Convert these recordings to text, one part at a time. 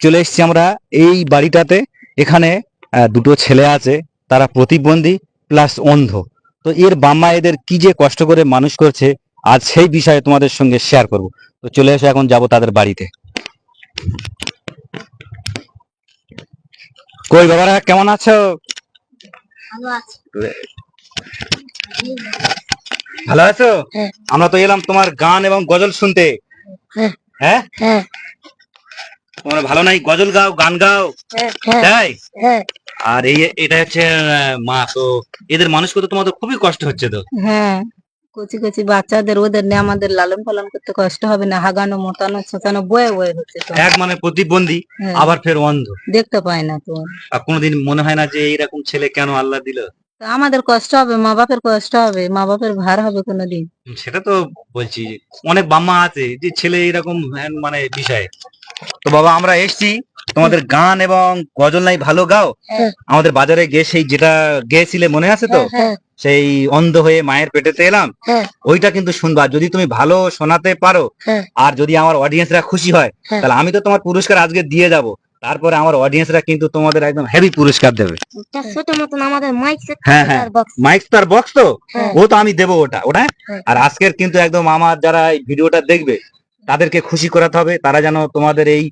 চলে এসেছি আমরা এই বাড়িটাতে। এখানে দুটো ছেলে আছে, তারা প্রতিবন্ধী প্লাস অন্ধ। তো এর বাম্মা এদের কি যে কষ্ট করে মানুষ করছে, আজ সেই বিষয়ে তোমাদের সঙ্গে শেয়ার করব। তো চলে এসে এখন যাব তাদের বাড়িতে। কই বাবারা, কেমন আছো? ভালো আছো? আমরা তো এলাম তোমার গান এবং গজল শুনতে। হ্যাঁ, তোমার ভালো নাই? গজল গাও, গান গাও, তাই? আর এটা হচ্ছে মা। তো এদের মানুষ করতে তোমাদের খুবই কষ্ট হচ্ছে তো? হ্যাঁ, কচি কচি বাচ্চাদের ওদের নিয়ে আমাদের লালন পালন করতে কষ্ট হবে না? হাগানো মোটানো ছোটানো বয়ে বয়ে হচ্ছে তো। এক মানে প্রতিবন্ধী, আবার ফের অন্ধ, দেখতে পায় না তো। আর কোনোদিন মনে হয় না যে এইরকম ছেলে কেন আল্লাহ দিল? তো আমাদের কষ্ট হবে, মা বাপের কষ্ট হবে, মা বাপের ভার হবে কোনোদিন? সেটা তো বলছি, অনেক বাম্মা আছে যে ছেলে এরকম মানে বিষয়ে। তো বাবা, আমরা এসছি, তোমাদের গান এবং গজল নাই ভালো গাও। আমাদের বাজারে গিয়ে সেই যেটা গেয়েছিলে মনে আছে তো, সেই অন্ধ হয়ে মায়ের পেটেতে এলাম, ওইটা কিন্তু শুনবা। যদি তুমি ভালো শোনাতে পারো, আর যদি আমার অডিয়েন্সরা খুশি হয়, তাহলে আমি তো তোমার পুরস্কার আজকে দিয়ে যাব। তারপরে আমার অডিয়েন্সরা কিন্তু তোমাদের একদম হেভি পুরস্কার দেবে। ছোট মতন আমাদের মাইক সেট, হ্যাঁ হ্যাঁ, মাইক তার বক্স তো, ও তো আমি দেবো ওটা ওটা। আর আজকের কিন্তু একদম আমার যারা এই ভিডিওটা দেখবে তাদেরকে খুশি করাতে হবে। তারা যেন তোমাদের এই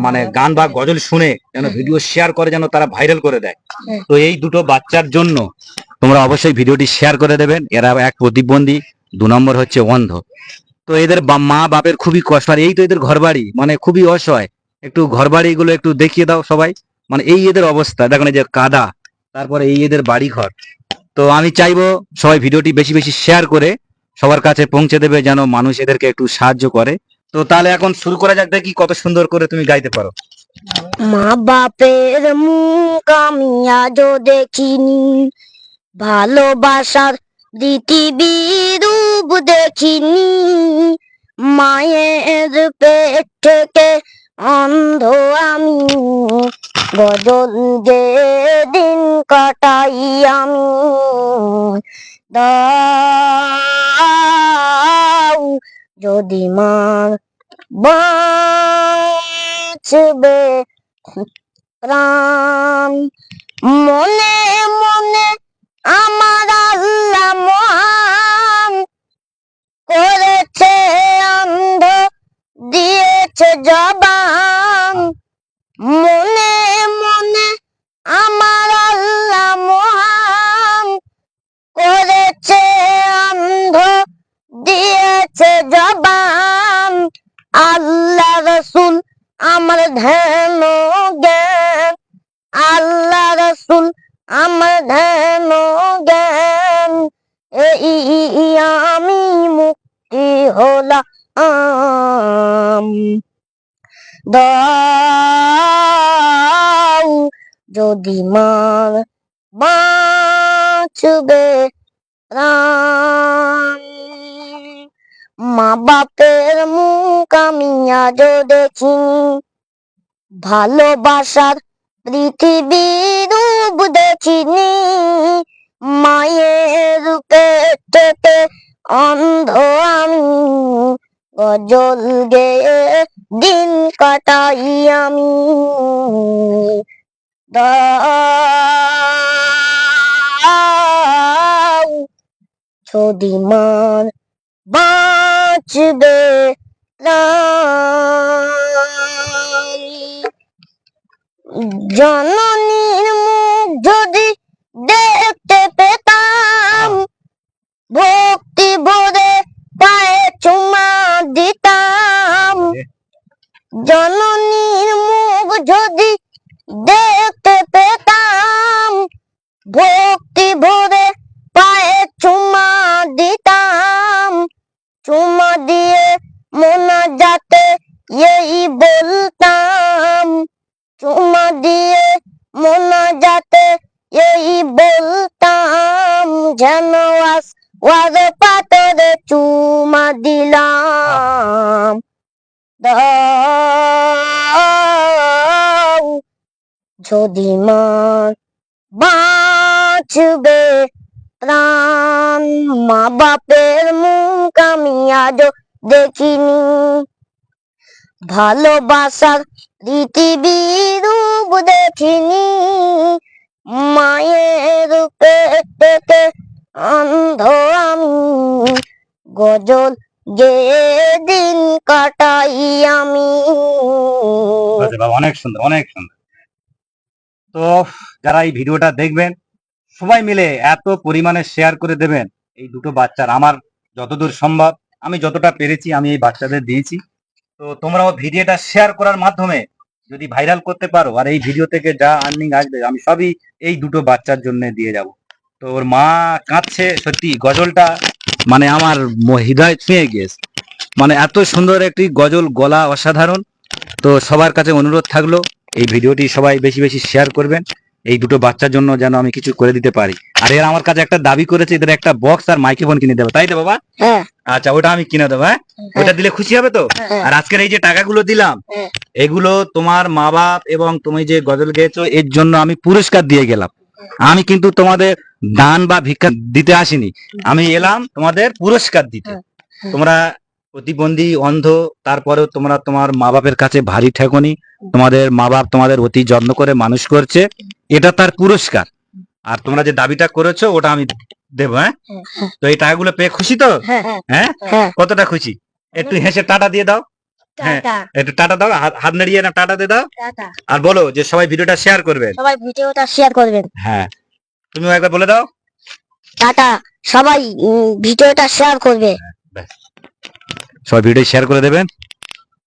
মানে গান বা গজল শুনে যেন ভিডিও শেয়ার করে, যেন তারা ভাইরাল করে দেয়। তো এই দুটো বাচ্চার জন্য তোমরা অবশ্যই ভিডিওটি শেয়ার করে দেবেন। এরা এক প্রতিবন্ধী, 2 নম্বর হচ্ছে অন্ধ। তো এদের মা বাপের খুবই কষ্ট। আর এই তো এদের ঘরবাড়ি, মানে খুবই অসহায়। একটু ঘরবাড়ি গুলো একটু দেখিয়ে দাও সবাই। মানে এই এদের অবস্থা দেখুন, এই যে কাদা, তারপরে এই এদের বাড়ি ঘর। তো আমি চাইবো সবাই ভিডিওটি বেশি বেশি শেয়ার করে সবার কাছে পৌঁছে দেবে, যেন মানুষ এদেরকে একটু সাহায্য করে। তো তাহলে এখন শুরু করা যাক, দেখি কত সুন্দর করে তুমি গাইতে পারো। মা বাপের মুখ আমি আজও দেখিনি, ভালোবাসার পৃথিবীর রূপ দেখিনি। মায়ের পেট থেকে অন্ধ আমি, গজল যে দিন কাটাই আমি। দাও যদি মা বাঁচবে প্রাণ, মনে মনে আমার আল্লাহ মহান করেছে অন্ধ, দিয়েছে জবান। মনে মনে আমার আল্লাহ মহান করেছে অন্ধ, দিয়েছে জবান। আল্লাহ রসুল আমার ধ্যান জ্ঞান, আল্লাহ রসুল আমার ধ্যান জ্ঞান। এই আমি মুক্তি হলাম। দাও যদি মার বাঁচবে প্রাণ, মা বাপের মুখ আমি আজও দেখিনি, ভালোবাসার পৃথিবীর রূপ দেখিনি। মায়ের পেটেতে অন্ধ আমি, গজল গেয়ে দিন কাটাই আমি। দাও যদি মার বাঁচবে প্রাণ, জননীর মুখ যদি দেখতে পেতাম, ভক্তি ভরে পায়ে চুমা দিতাম। জননীর মুখ যদি দেখতে পেতাম, ভক্তি ভরে পায়ে চুমা দিতাম। চুমা দিয়ে মোনাজাতে এই বলতাম, চুমা দিয়ে মোনাজাতে এই বলতাম, যেন ওয়ার পাতরে চুমা দিলাম। দাও যদি মার বাঁচবে প্রাণ, মা বাপের মুখ আমি আজও দেখিনি, ভালোবাসার পৃথিবী রূপ দেখিনি, মায়ের পেটে অন্ধ আমি, গজল গেয়ে দিন কাটাই আমি। আচ্ছা বাবা, অনেক সুন্দর, অনেক সুন্দর। তো যারা এই ভিডিওটা দেখবেন সবাই মিলে এত পরিমাণে শেয়ার করে দেবেন এই দুটো বাচ্চার। আমার যতদূর সম্ভব আমি যতটা পেরেছি আমি এই বাচ্চাদের দিয়েছি। তো তোমরাও ভিডিওটা শেয়ার করার মাধ্যমে যদি ভাইরাল করতে পারো, আর এই ভিডিও থেকে যা আর্নিং আসবে আমি সবই এই দুটো বাচ্চার জন্য দিয়ে যাব। তো ওর মা কাঁদছে, সত্যি গজলটা মানে আমার হৃদয় ছুঁয়ে গিয়েছে। মানে এত সুন্দর একটি গজল, গলা অসাধারণ। তো সবার কাছে অনুরোধ থাকলো এই ভিডিওটি সবাই বেশি বেশি শেয়ার করবেন, এই দুটো বাচ্চার জন্য যেন আমি কিছু করে দিতে পারি। আর এরা আমার কাছে একটা দাবি করেছে, এদের একটা বক্স আর মাইক্রোফোন কিনে দেবো, তাই তো বাবা? হ্যাঁ আচ্ছা, ওটা আমি কিনে দেবো। হ্যাঁ, ওটা দিলে খুশি হবে তো? হ্যাঁ। আর আজকের এই যে টাকাগুলো দিলাম, হ্যাঁ। এগুলো তোমার মা বাপ এবং তুমি যে গজল গেয়েছো এর জন্য আমি পুরস্কার দিয়ে গেলাম। আমি কিন্তু তোমাদের দান বা ভিক্ষা দিতে আসিনি, আমি এলাম তোমাদের পুরস্কার দিতে। তোমরা প্রতিবন্ধী, অন্ধ, তারপরেও তোমরা তোমার মা বাপের কাছে ভারী ঠেকনি, তোমাদের মা বাপ তোমাদের অতি যত্ন করে মানুষ করছে, এটা তার পুরস্কার। আর তোমরা যে দাবিটা করেছো ওটা আমি দেবো। হ্যাঁ, তো এই টাকাগুলো পেয়ে খুশি তো? হ্যাঁ হ্যাঁ, হ্যাঁ। কতটা খুশি? একটু হেসে টাটা দিয়ে দাও। হ্যাঁ, টাটা একটু টাটা দাও, হাত নাড়িয়ে না টাটা দিয়ে দাও। টাটা। আর বলো যে সবাই ভিডিওটা শেয়ার করবেন। সবাই ভিডিওটা শেয়ার করবেন। হ্যাঁ, তুমিও একবার বলে দাও। টাটা, সবাই ভিডিওটা শেয়ার করবে। সবাই ভিডিও শেয়ার করে দেবেন।